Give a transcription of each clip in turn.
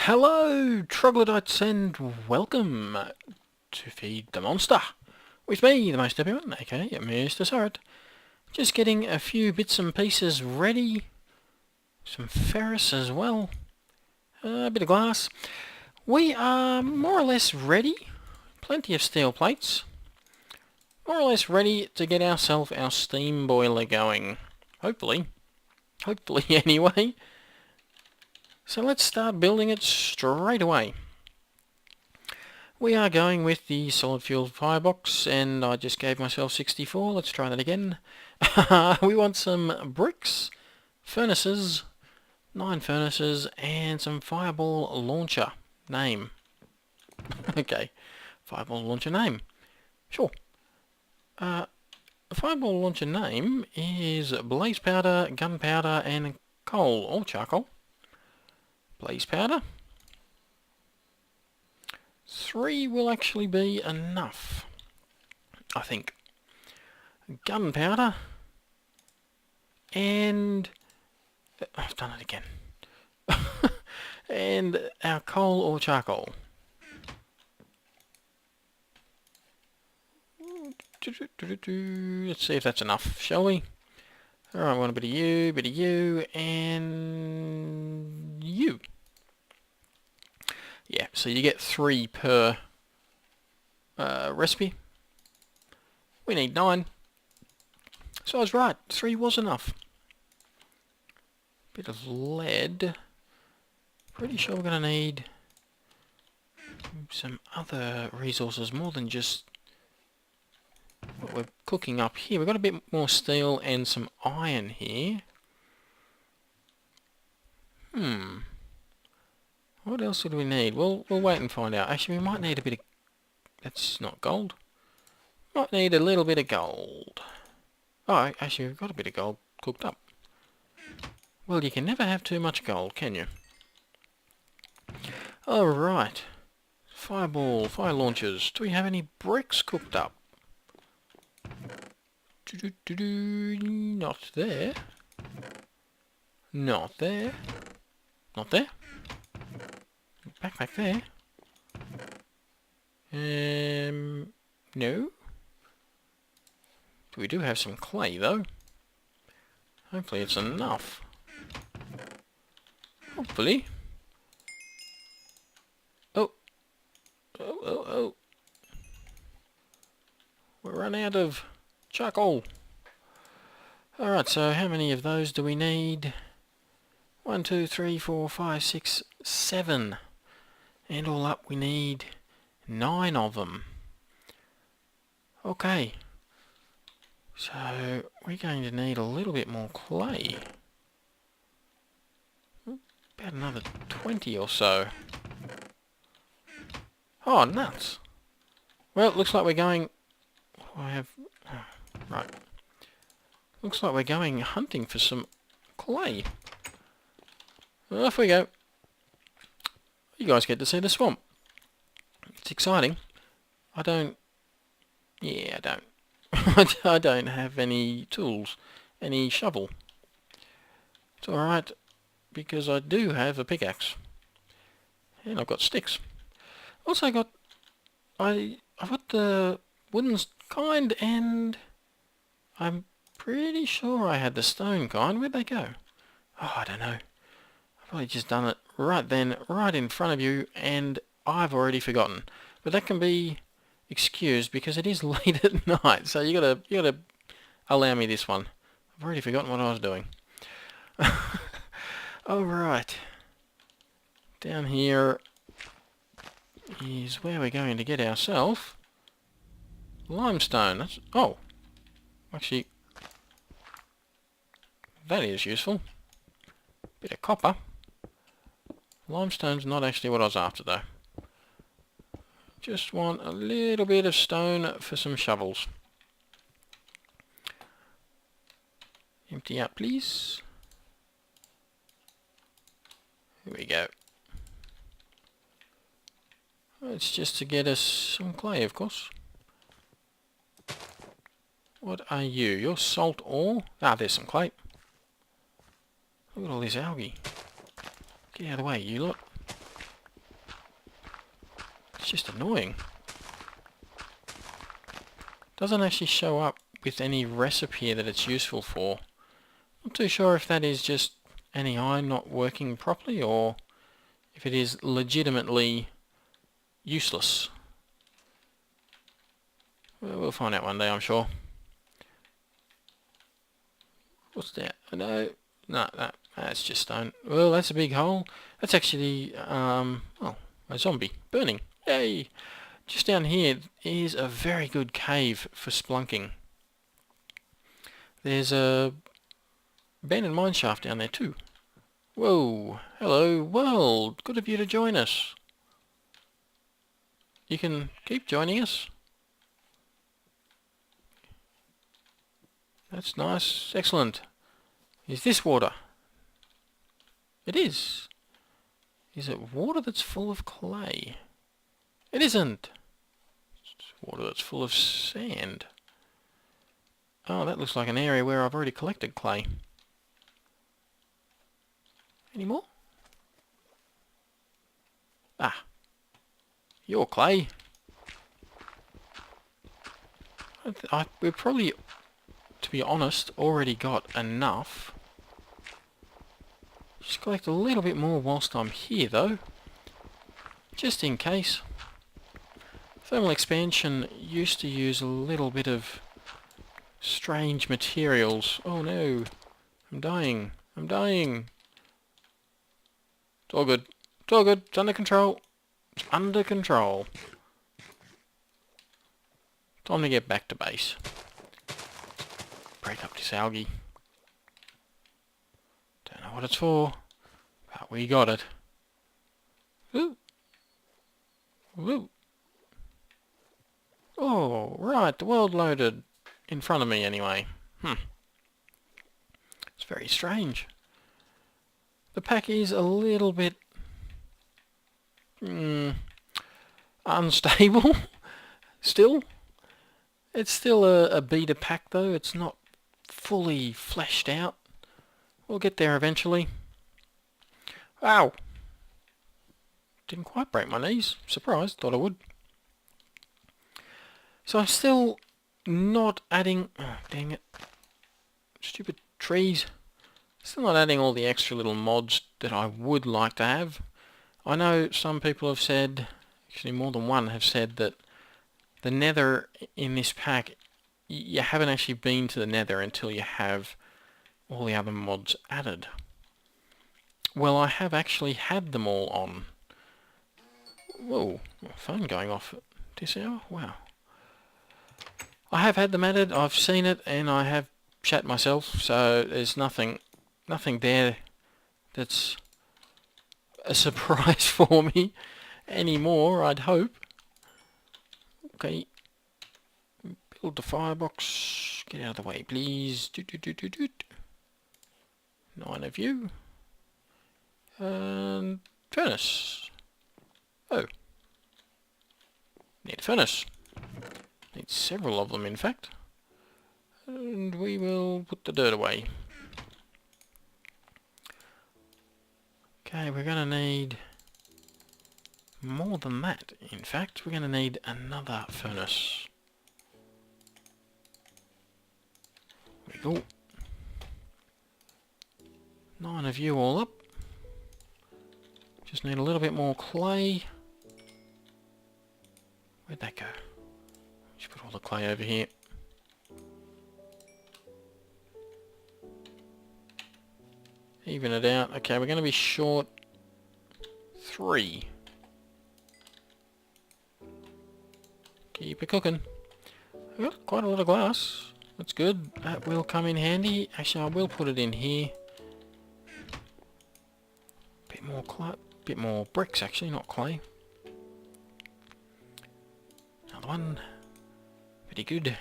Hello, troglodytes, and welcome to Feed the Monster with me, the most happy one, aka MrSuryt. Just getting a few bits and pieces ready, some ferrous as well, a bit of glass. We are more or less ready, plenty of steel plates, more or less ready to get ourselves our steam boiler going, hopefully anyway. So let's start building it straight away. We are going with the solid fuel firebox, and I just gave myself 64. Let's try that again. We want some bricks, furnaces, 9 furnaces, and some fireball launcher name. Okay, fireball launcher name. Sure. The fireball launcher name is blaze powder, gunpowder, and coal or charcoal. Blaze powder. 3 will actually be enough, I think. Gunpowder. And... I've done it again. And our coal or charcoal. Let's see if that's enough, shall we? Alright, I want a bit of you, and you. Yeah, so you get 3 per recipe. We need 9. So I was right, 3 was enough. Bit of lead. Pretty sure we're going to need some other resources more than just what we're cooking up here. We've got a bit more steel and some iron here. What else would we need? We'll wait and find out. Actually, we might need a bit of... That's not gold. Might need a little bit of gold. Oh, actually, we've got a bit of gold cooked up. Well, you can never have too much gold, can you? Alright. Fireball, fire launchers. Do we have any bricks cooked up? Not there. Not there. Not there. Back there. No. We do have some clay though. Hopefully it's enough. Hopefully. Oh. We're run out of charcoal. Alright, so how many of those do we need? 1, 2, 3, 4, 5, 6, 7. And all up we need 9 of them. Okay. So we're going to need a little bit more clay. About another 20 or so. Oh, nuts. Well, it looks like we're going... Right. Looks like we're going hunting for some clay. Off we go. You guys get to see the swamp. It's exciting. I don't have any tools, any shovel. It's alright, because I do have a pickaxe. And I've got sticks. Also I've got the wooden kind, and I'm pretty sure I had the stone kind. Where'd they go? Oh, I don't know. I've probably just done it right then, right in front of you, and I've already forgotten. But that can be excused because it is late at night, so you gotta allow me this one. I've already forgotten what I was doing. Alright. Down here is where we're going to get ourselves limestone. Actually, that is useful. Bit of copper. Limestone's not actually what I was after though. Just want a little bit of stone for some shovels. Empty out, please. Here we go. It's just to get us some clay, of course. What are you? You're salt ore? Ah, there's some clay. Look at all this algae. Get out of the way, you lot. just annoying. Doesn't actually show up with any recipe that it's useful for. Not too sure if that is just NEI not working properly or if it is legitimately useless. Well, we'll find out one day, I'm sure. What's that? No, that's just stone. Well, that's a big hole. That's actually, well, a zombie burning. Yay! Just down here is a very good cave for splunking. There's a abandoned mine shaft down there too. Whoa! Hello world! Good of you to join us. You can keep joining us. That's nice. Excellent. Is this water? It is. Is it water that's full of clay? It isn't. It's water that's full of sand. Oh, that looks like an area where I've already collected clay. Any more? Ah. Your clay. We've probably, to be honest, already got enough. Just collect a little bit more whilst I'm here though. Just in case. Thermal expansion used to use a little bit of strange materials. Oh no. I'm dying. I'm dying. It's all good. It's all good. It's under control. It's under control. Time to get back to base. Break up this algae. Don't know what it's for, but we got it. Ooh. Ooh. Oh, right, the world loaded in front of me anyway. It's very strange. The pack is a little bit unstable still. It's still a beta pack though, it's not fully fleshed out. We'll get there eventually. Ow! Didn't quite break my knees. Surprised, thought I would. So I'm still not adding... Oh, dang it. Stupid trees. Still not adding all the extra little mods that I would like to have. I know some people have said, actually more than one have said that the nether in this pack, you haven't actually been to the nether until you have all the other mods added. Well, I have actually had them all on. Whoa, my phone going off at this hour? Wow. I have had them added, I've seen it, and I have chat myself, so there's nothing there that's a surprise for me anymore, I'd hope. Okay, build the firebox, get out of the way please. 9 of you. And furnace. Oh. Need a furnace. Need several of them in fact. And we will put the dirt away. Okay, we're going to need more than that. In fact, we're going to need another furnace. There we go. 9 of you all up. Just need a little bit more clay. Where'd that go? Just put all the clay over here. Even it out. Okay, we're going to be short 3. Keep it cooking. I've got quite a lot of glass. That's good. That will come in handy. Actually, I will put it in here. Bit more clay. Bit more bricks, actually, not clay. Another one. Pretty good.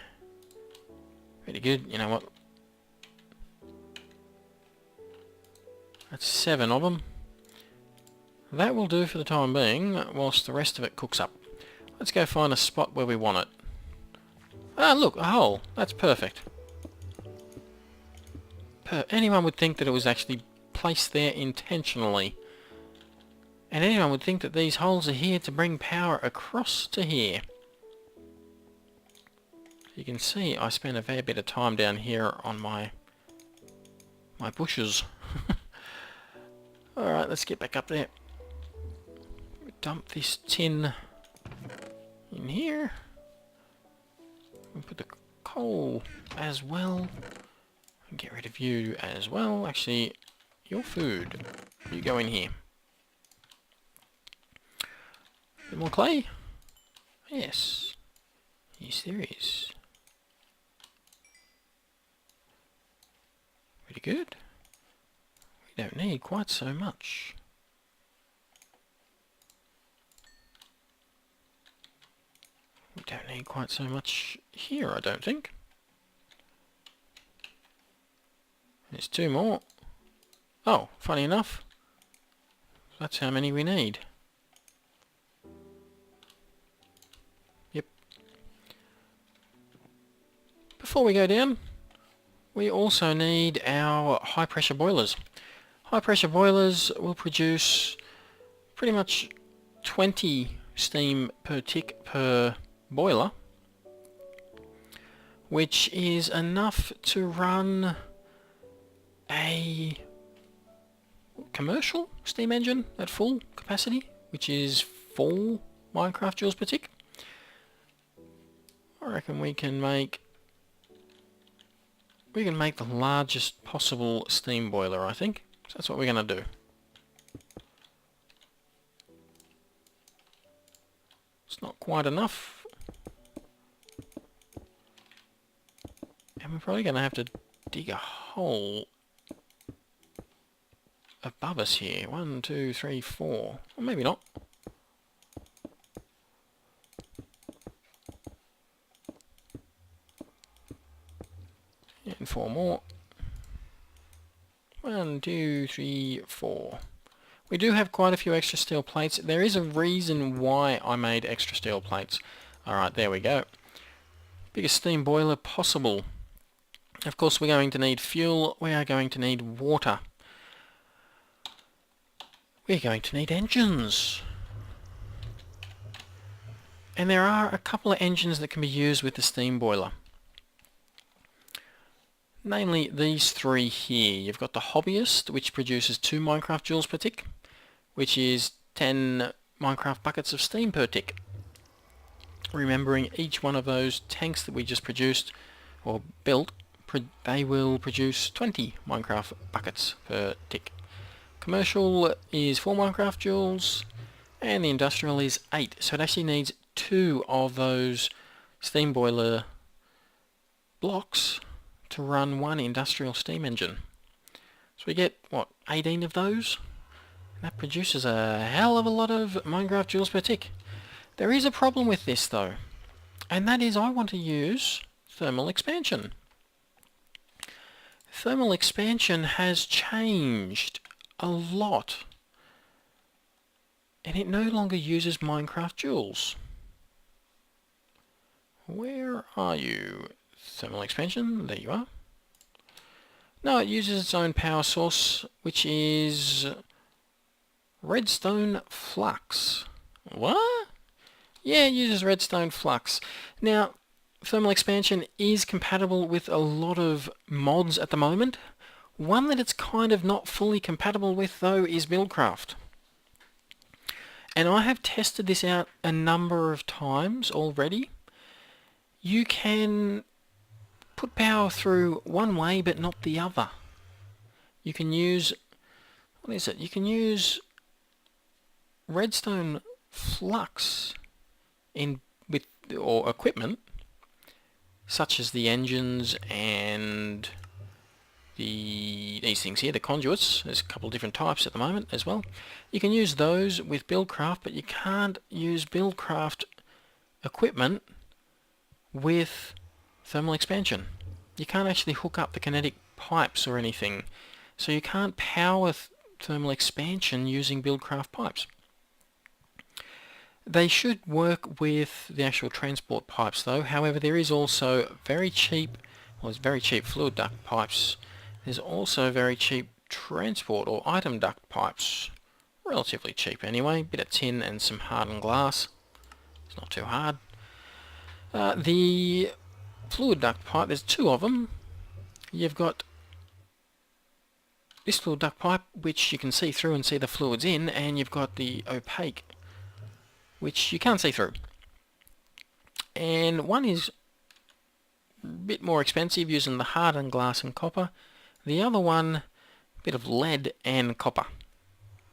Pretty good. You know what? That's 7 of them. That will do for the time being, whilst the rest of it cooks up. Let's go find a spot where we want it. Ah, look, a hole. That's perfect. Anyone would think that it was actually placed there intentionally. And anyone would think that these holes are here to bring power across to here. You can see I spent a fair bit of time down here on my bushes. Alright, let's get back up there. Dump this tin in here. And put the coal as well. And get rid of you as well. Actually, your food. You go in here. Bit more clay? Yes. Yes, there is. Pretty good. We don't need quite so much. We don't need quite so much here, I don't think. There's 2 more. Oh, funny enough, that's how many we need. Yep. Before we go down, we also need our high pressure boilers. High pressure boilers will produce pretty much 20 steam per tick per boiler, which is enough to run a commercial steam engine at full capacity, which is 4 Minecraft joules per tick. I reckon we can make the largest possible steam boiler, I think. So that's what we're going to do. It's not quite enough. And we're probably going to have to dig a hole above us here. 1, 2, 3, 4. Or maybe not. And 4 more. 1, 2, 3, 4. We do have quite a few extra steel plates. There is a reason why I made extra steel plates. Alright, there we go. Biggest steam boiler possible. Of course, we're going to need fuel. We are going to need water. We're going to need engines. And there are a couple of engines that can be used with the steam boiler. Namely these 3 here. You've got the Hobbyist, which produces 2 Minecraft joules per tick, which is 10 Minecraft buckets of steam per tick. Remembering each one of those tanks that we just produced or built, they will produce 20 Minecraft buckets per tick. Commercial is 4 Minecraft joules, and the industrial is 8. So it actually needs 2 of those steam boiler blocks to run 1 industrial steam engine. So we get, what, 18 of those? And that produces a hell of a lot of Minecraft joules per tick. There is a problem with this though, and that is I want to use thermal expansion. Thermal expansion has changed a lot, and it no longer uses Minecraft joules. Where are you? Thermal expansion, there you are. No, it uses its own power source, which is redstone flux. What? Yeah, it uses redstone flux. Now, thermal expansion is compatible with a lot of mods at the moment. One that it's kind of not fully compatible with, though, is Buildcraft. And I have tested this out a number of times already. You can put power through one way but not the other. You can use, what is it? You can use redstone flux with equipment such as the engines and these things here, the conduits. There's a couple of different types at the moment as well. You can use those with Buildcraft, but you can't use Buildcraft equipment with thermal expansion. You can't actually hook up the kinetic pipes or anything, so you can't power thermal expansion using Buildcraft pipes. They should work with the actual transport pipes though. However, there is also very cheap fluid duct pipes. There's also very cheap transport or item duct pipes relatively cheap anyway. Bit of tin and some hardened glass. It's not too hard. The fluid duct pipe, there's two of them. You've got this fluid duct pipe, which you can see through and see the fluids in, and you've got the opaque, which you can't see through. And one is a bit more expensive, using the hardened glass and copper. The other one, a bit of lead and copper.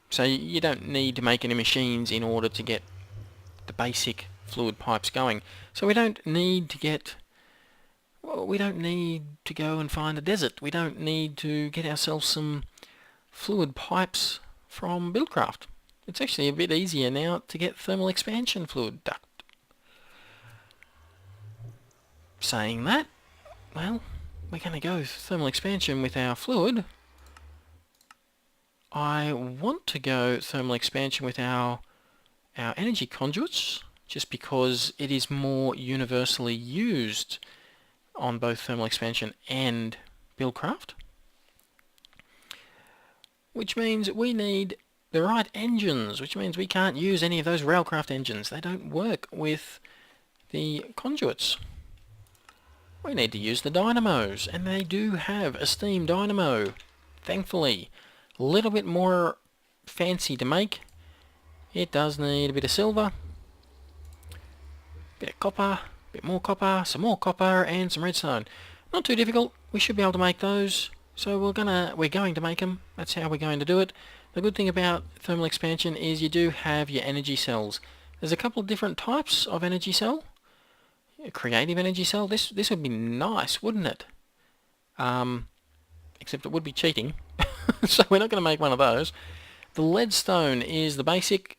So you don't need to make any machines in order to get the basic fluid pipes going. So we don't need to get... Well, we don't need to go and find a desert. We don't need to get ourselves some fluid pipes from Buildcraft. It's actually a bit easier now to get thermal expansion fluid duct. Saying that, well, we're going to go thermal expansion with our fluid. I want to go thermal expansion with our energy conduits, just because it is more universally used on both thermal expansion and Buildcraft. Which means we need the right engines, which means we can't use any of those railcraft engines. They don't work with the conduits. We need to use the dynamos, and they do have a steam dynamo, thankfully. A little bit more fancy to make. It does need a bit of silver, a bit of copper, a bit more copper, some more copper, and some redstone. Not too difficult. We should be able to make those. So we're going to make them. That's how we're going to do it. The good thing about thermal expansion is you do have your energy cells. There's a couple of different types of energy cell. A creative energy cell. This would be nice, wouldn't it? Except it would be cheating. So we're not going to make one of those. The leadstone is the basic.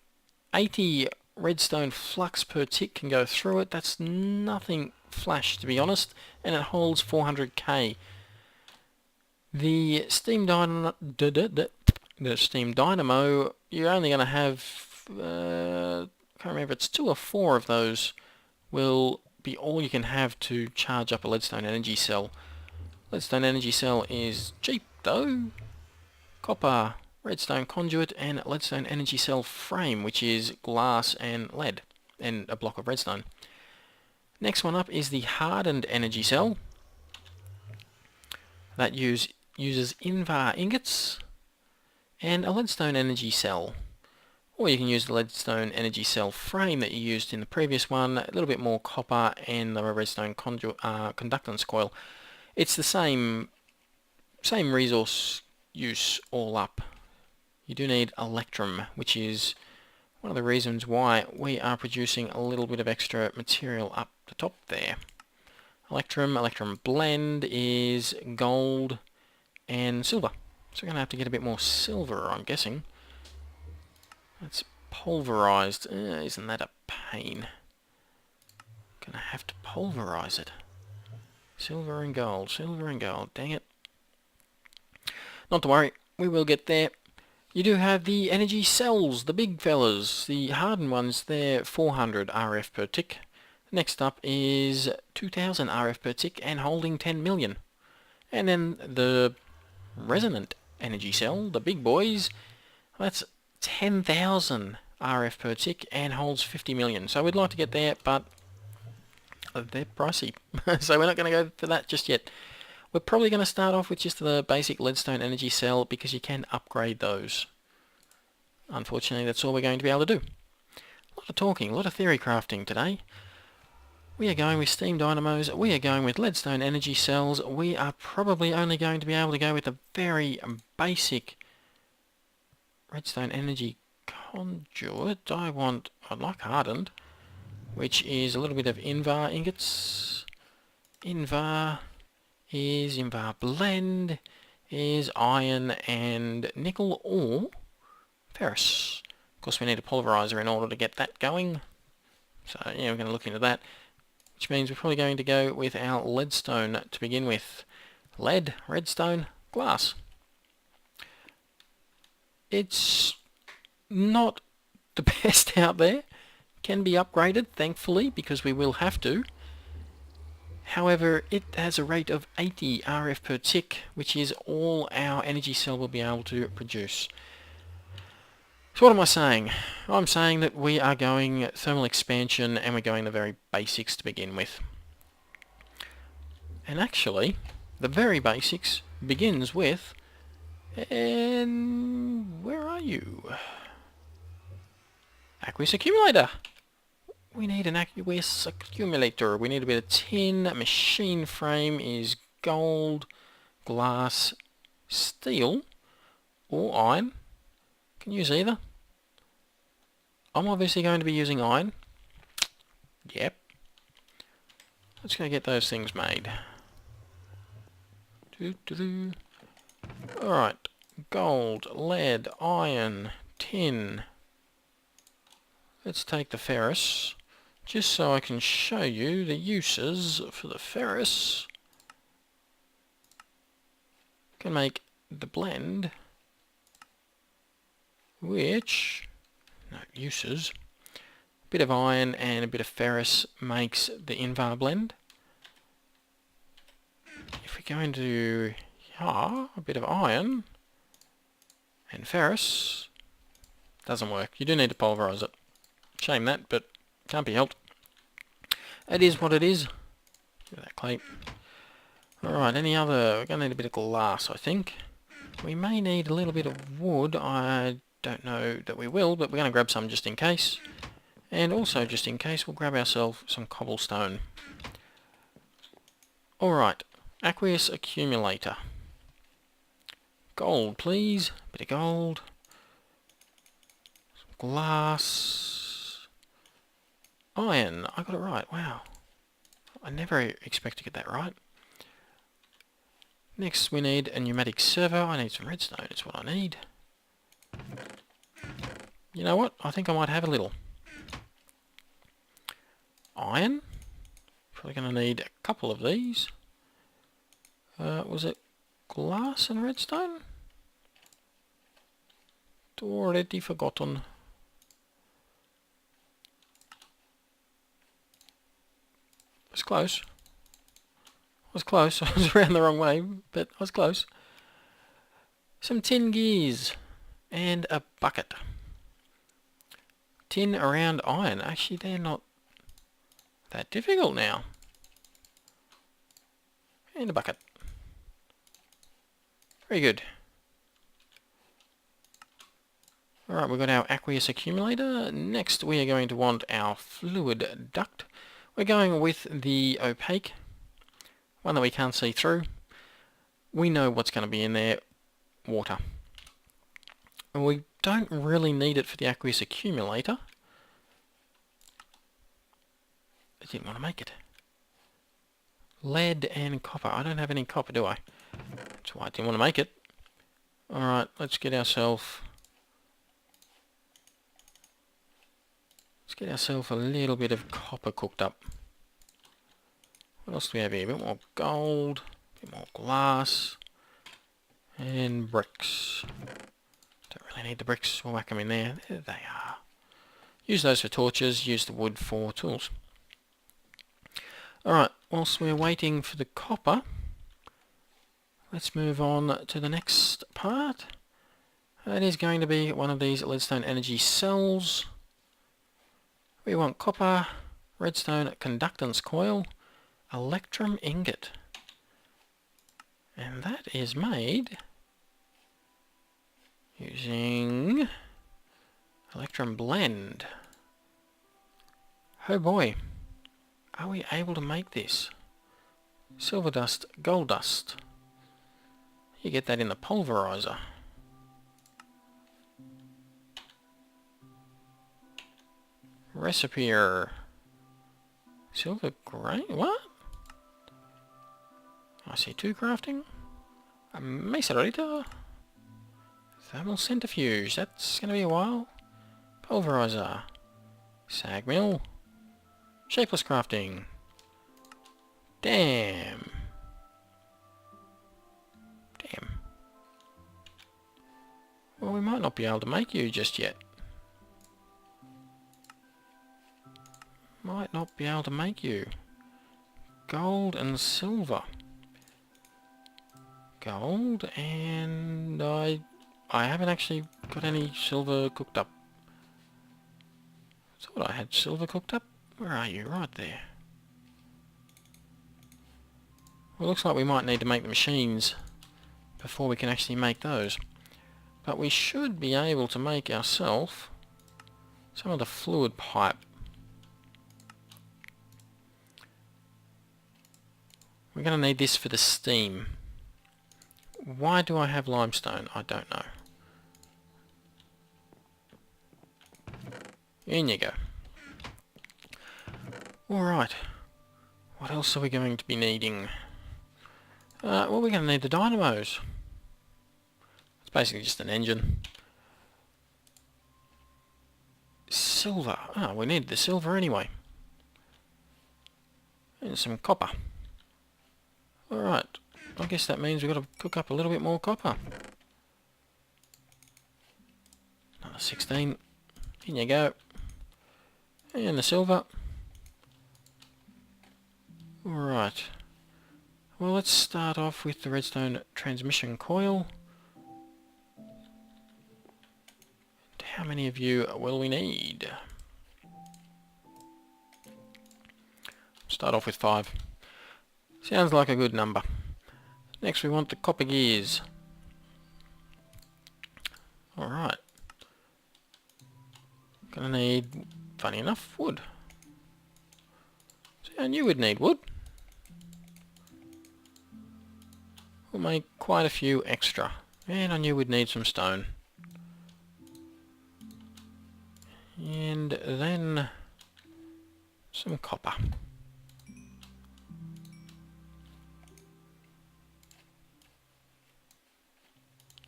80 redstone flux per tick can go through it. That's nothing flash, to be honest, and it holds 400k. The steam dynamo, you're only going to have, I can't remember, it's 2 or 4 of those will be all you can have to charge up a leadstone energy cell. Leadstone energy cell is cheap though. Copper, redstone conduit, and leadstone energy cell frame, which is glass and lead, and a block of redstone. Next one up is the hardened energy cell. That uses Invar ingots and a leadstone energy cell. Or you can use the leadstone energy cell frame that you used in the previous one, a little bit more copper and the redstone conductance coil. It's the same resource use all up. You do need electrum, which is one of the reasons why we are producing a little bit of extra material up the top there. Electrum blend is gold and silver. So we're going to have to get a bit more silver, I'm guessing. That's pulverized. Isn't that a pain? Gonna have to pulverize it. Silver and gold, dang it. Not to worry, we will get there. You do have the energy cells, the big fellas. The hardened ones, they're 400 RF per tick. Next up is 2000 RF per tick and holding 10 million. And then the resonant energy cell, the big boys, that's 10,000 RF per tick and holds 50 million. So we'd like to get there, but they're pricey. So we're not going to go for that just yet. We're probably going to start off with just the basic leadstone energy cell because you can upgrade those. Unfortunately, that's all we're going to be able to do. A lot of talking, a lot of theory crafting today. We are going with steam dynamos, we are going with leadstone energy cells, we are probably only going to be able to go with a very basic redstone energy conduit. I'd like hardened, which is a little bit of Invar ingots. Invar blend, is iron and nickel or ferrous. Of course we need a pulverizer in order to get that going. So yeah, we're going to look into that. Which means we're probably going to go with our leadstone to begin with. Lead, redstone, glass. It's not the best out there. Can be upgraded, thankfully, because we will have to. However, it has a rate of 80 RF per tick, which is all our energy cell will be able to produce. So what am I saying? I'm saying that we are going thermal expansion and we're going the very basics to begin with. And actually, the very basics begins with... And where are you? Aqueous accumulator. We need an aqueous accumulator. We need a bit of tin. Machine frame is gold, glass, steel, or iron. Can use either. I'm obviously going to be using iron. Yep. Let's go get those things made. Alright. Gold, lead, iron, tin. Let's take the ferrous. Just so I can show you the uses for the ferrous. Can make the blend, which, no, uses, a bit of iron and a bit of ferrous makes the Invar blend. If we go into a bit of iron and ferrous, doesn't work. You do need to pulverise it. Shame that, but can't be helped. It is what it is. Look at that clay. Alright, any other... We're going to need a bit of glass, I think. We may need a little bit of wood. I don't know that we will, but we're going to grab some just in case. And also, just in case, we'll grab ourselves some cobblestone. Alright, aqueous accumulator. Gold, please. Bit of gold. Some glass. Iron. I got it right. Wow. I never expect to get that right. Next we need a pneumatic servo. I need some redstone. It's what I need. You know what? I think I might have a little. Iron. Probably going to need a couple of these. Was it glass and redstone? Already forgotten. Was close. I was close. I was around the wrong way, but I was close. Some tin gears and a bucket. Tin around iron. Actually, they're not that difficult now. And a bucket. Very good. Alright, we've got our aqueous accumulator. Next, we are going to want our fluid duct. We're going with the opaque, one that we can't see through. We know what's going to be in there, water. And we don't really need it for the aqueous accumulator. I didn't want to make it. Lead and copper. I don't have any copper, do I? That's why I didn't want to make it. Alright, let's get ourselves... Let's get ourselves a little bit of copper cooked up. What else do we have here? A bit more gold, a bit more glass, and bricks. Don't really need the bricks. We'll whack them in there. There they are. Use those for torches, use the wood for tools. Alright, whilst we're waiting for the copper, let's move on to the next part. That is going to be one of these leadstone energy cells. We want copper, redstone conductance coil, electrum ingot. And that is made using electrum blend. Oh boy, are we able to make this? Silver dust, gold dust. You get that in the pulverizer. Recipe silver grain. What? I see two crafting. A MrSuryt. Thermal centrifuge. That's going to be a while. Pulverizer. Sag mill. Shapeless crafting. Damn. Damn. Well, we might not be able to make you just yet. Might not be able to make you. Gold and silver. Gold, and I I haven't actually got any silver cooked up. I thought I had silver cooked up. Where are you? Right there. Well, it looks like we might need to make the machines before we can actually make those. But we should be able to make ourselves some of the fluid pipe. We're going to need this for the steam. Why do I have limestone? I don't know. In you go. Alright. What else are we going to be needing? Well, we're going to need the dynamos. It's basically just an engine. Silver. Ah, we need the silver anyway. And some copper. Alright. I guess that means we've got to cook up a little bit more copper. Another 16. In you go. And the silver. Alright. Well, let's start off with the redstone transmission coil. And how many of you will we need? Start off with 5. Sounds like a good number. Next we want the copper gears. Alright. Gonna need, funny enough, wood. See, I knew we'd need wood. We'll make quite a few extra. And I knew we'd need some stone. And then some copper.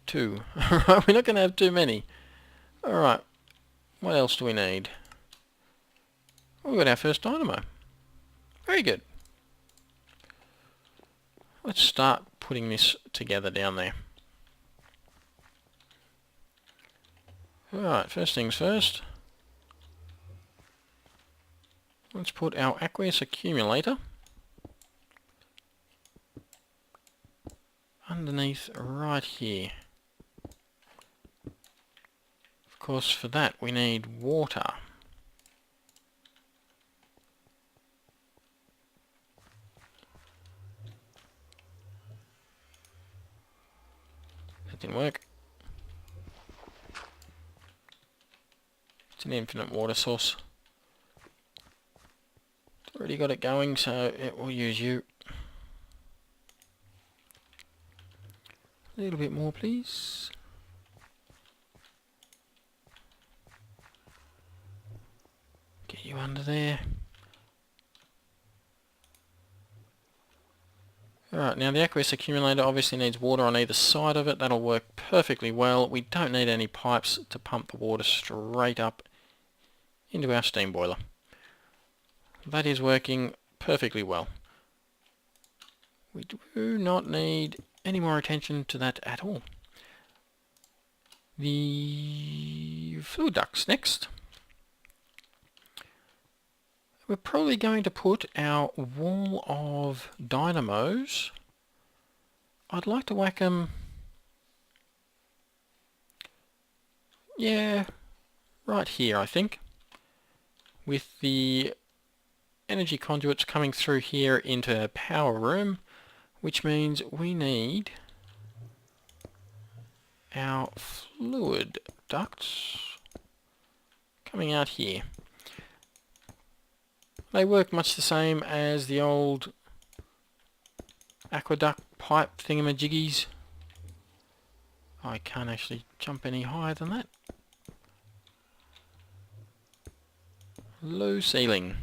2. Alright, we're not going to have too many. Alright, what else do we need? We've got our first dynamo. Very good. Let's start putting this together down there. Alright, first things first. Let's put our aqueous accumulator underneath right here. Of course, for that we need water. That didn't work. It's an infinite water source. It's already got it going, so it will use you. A little bit more, please. Get you under there. Alright, now the aqueous accumulator obviously needs water on either side of it. That'll work perfectly well. We don't need any pipes to pump the water straight up into our steam boiler. That is working perfectly well. We do not need any more attention to that at all. The fluid ducts next. We're probably going to put our wall of dynamos. I'd like to whack them, yeah, right here I think, with the energy conduits coming through here into a power room, which means we need our fluid ducts coming out here. They work much the same as the old aqueduct pipe thingamajiggies. I can't actually jump any higher than that. Low ceiling.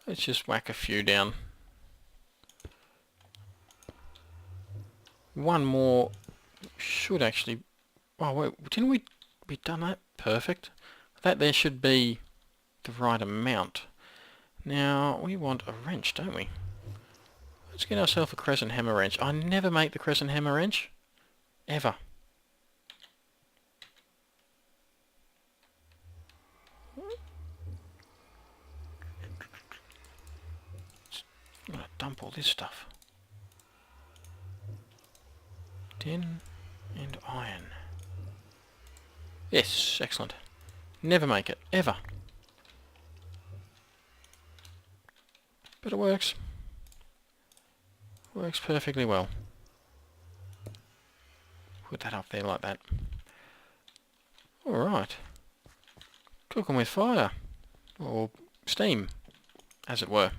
Let's just whack a few down. One more should actually... Oh wait, didn't we done that? Perfect. That there should be the right amount. Now, we want a wrench, don't we? Let's get ourselves a crescent hammer wrench. I never make the crescent hammer wrench. Ever. I'm going to dump all this stuff. Tin and iron. Yes, excellent. Never make it, ever. But it works. Works perfectly well. Put that up there like that. Alright. Cooking with fire. Or steam, as it were.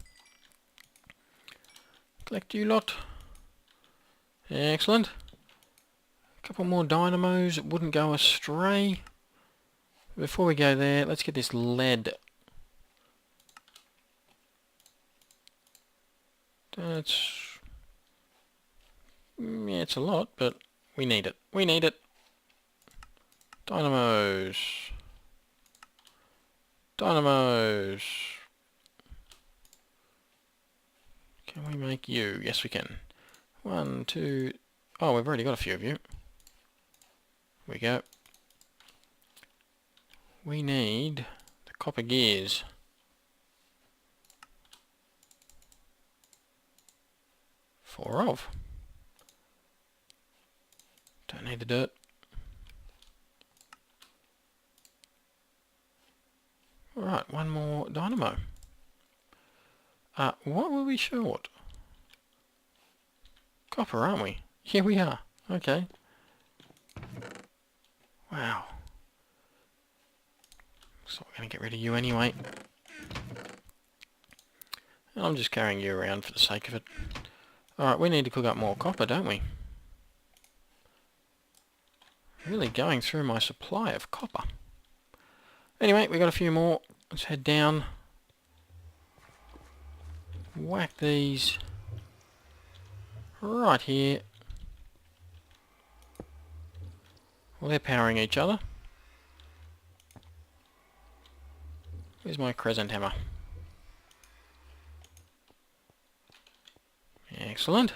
Collect you lot. Excellent. A couple more dynamos that wouldn't go astray. Before we go there, let's get this lead. That's... yeah, it's a lot, but we need it. We need it. Dynamos. Dynamos. Can we make you? Yes, we can. 1, 2... oh, we've already got a few of you. Here we go. We need the copper gears. 4 of. Don't need the dirt. Alright, one more dynamo. What were we short? Copper, aren't we? Yeah, we are. Okay. Wow. So we're going to get rid of you anyway. And I'm just carrying you around for the sake of it. Alright, we need to cook up more copper, don't we? Really going through my supply of copper. Anyway, we got a few more. Let's head down. Whack these right here. Well, they're powering each other. Where's my crescent hammer? Excellent.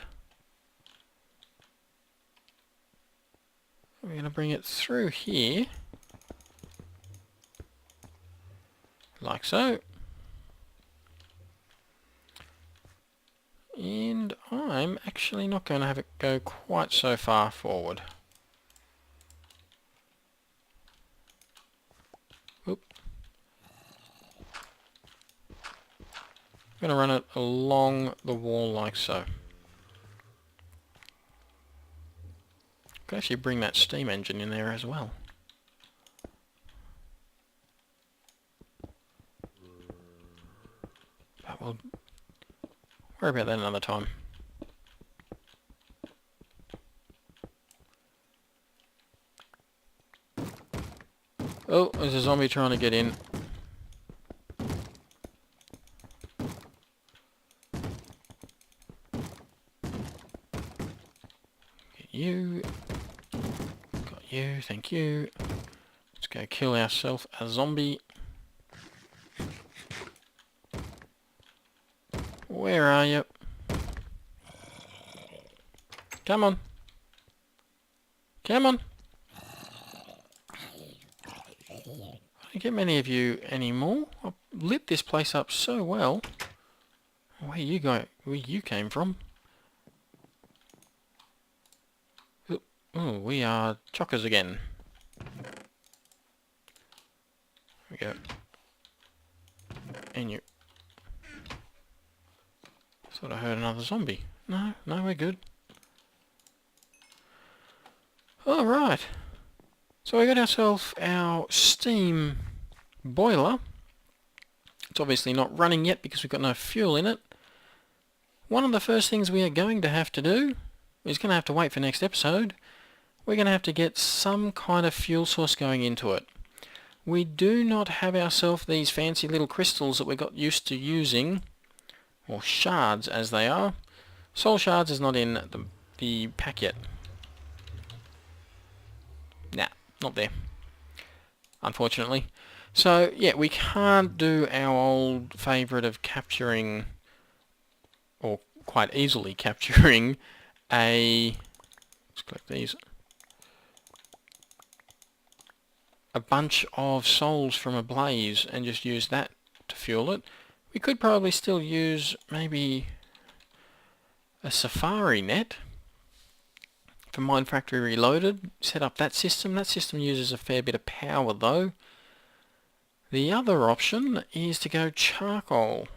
We're going to bring it through here. Like so. And I'm actually not going to have it go quite so far forward. Oop. I'm going to run it along the wall like so. Could actually bring that steam engine in there as well. But we'll worry about that another time. Oh, there's a zombie trying to get in. Get you. Got you, thank you. Let's go kill ourselves a zombie. Where are you? Come on. Come on. I don't get many of you anymore. I've lit this place up so well. Where you go? Where you came from? Oh, we are chockers again. There we go. And you. Thought I heard another zombie. No, we're good. Alright. So we got ourselves our steam boiler. It's obviously not running yet because we've got no fuel in it. One of the first things we are going to have to do is going to have to wait for next episode. We're going to have to get some kind of fuel source going into it. We do not have ourselves these fancy little crystals that we got used to using, or shards as they are. Soul shards is not in the pack yet. Nah, not there, unfortunately. So yeah, we can't do our old favourite of capturing, or quite easily capturing, let's collect these, a bunch of souls from a blaze and just use that to fuel it. We could probably still use maybe a safari net for Mine Factory Reloaded, set up that system. That system uses a fair bit of power though. The other option is to go charcoal.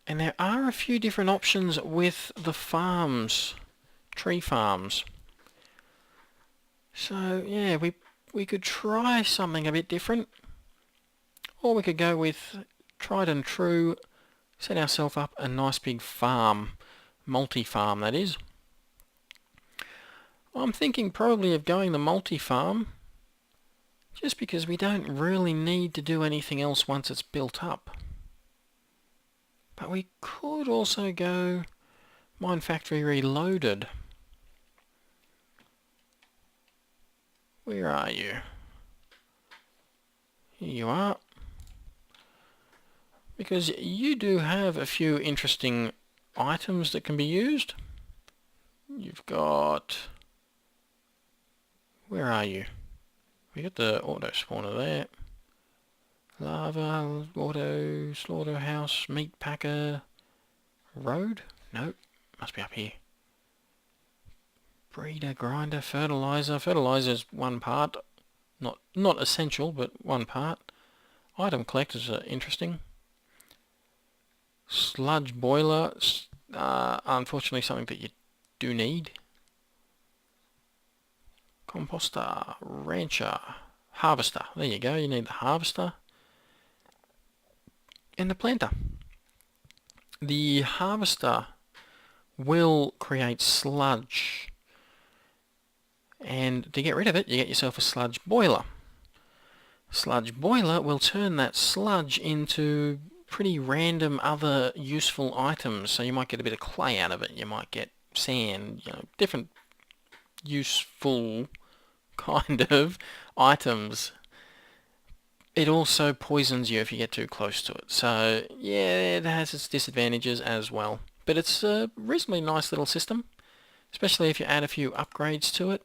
And there are a few different options with the farms, tree farms. So yeah, we could try something a bit different. Or we could go with tried and true, set ourselves up a nice big farm, multi-farm that is. I'm thinking probably of going the multi-farm, just because we don't really need to do anything else once it's built up. But we could also go Mine Factory Reloaded. Where are you? Here you are. Because you do have a few interesting items that can be used. You've got... Where are you? We got the auto spawner there. Lava, auto, slaughterhouse, meat packer, road? Nope, must be up here. Breeder, grinder, fertilizer. Fertilizer's one part. Not essential, but one part. Item collectors are interesting. Sludge boiler, unfortunately something that you do need. Composter, rancher, harvester. There you go, you need the harvester. And the planter. The harvester will create sludge. And to get rid of it, you get yourself a sludge boiler. Sludge boiler will turn that sludge into pretty random other useful items. So you might get a bit of clay out of it. You might get sand, different useful kind of items. It also poisons you if you get too close to it. So yeah, it has its disadvantages as well. But it's a reasonably nice little system, especially if you add a few upgrades to it.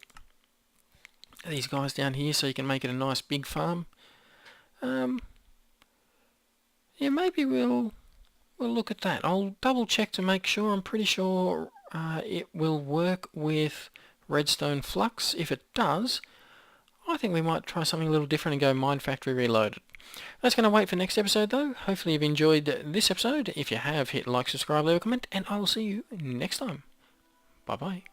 These guys down here, so you can make it a nice big farm. Yeah, maybe we'll look at that. I'll double check to make sure. I'm pretty sure it will work with redstone flux. If it does, I think we might try something a little different and go Mine Factory Reloaded. That's going to wait for next episode though. Hopefully you've enjoyed this episode. If you have, hit like, subscribe, leave a comment, and I will see you next time. Bye bye.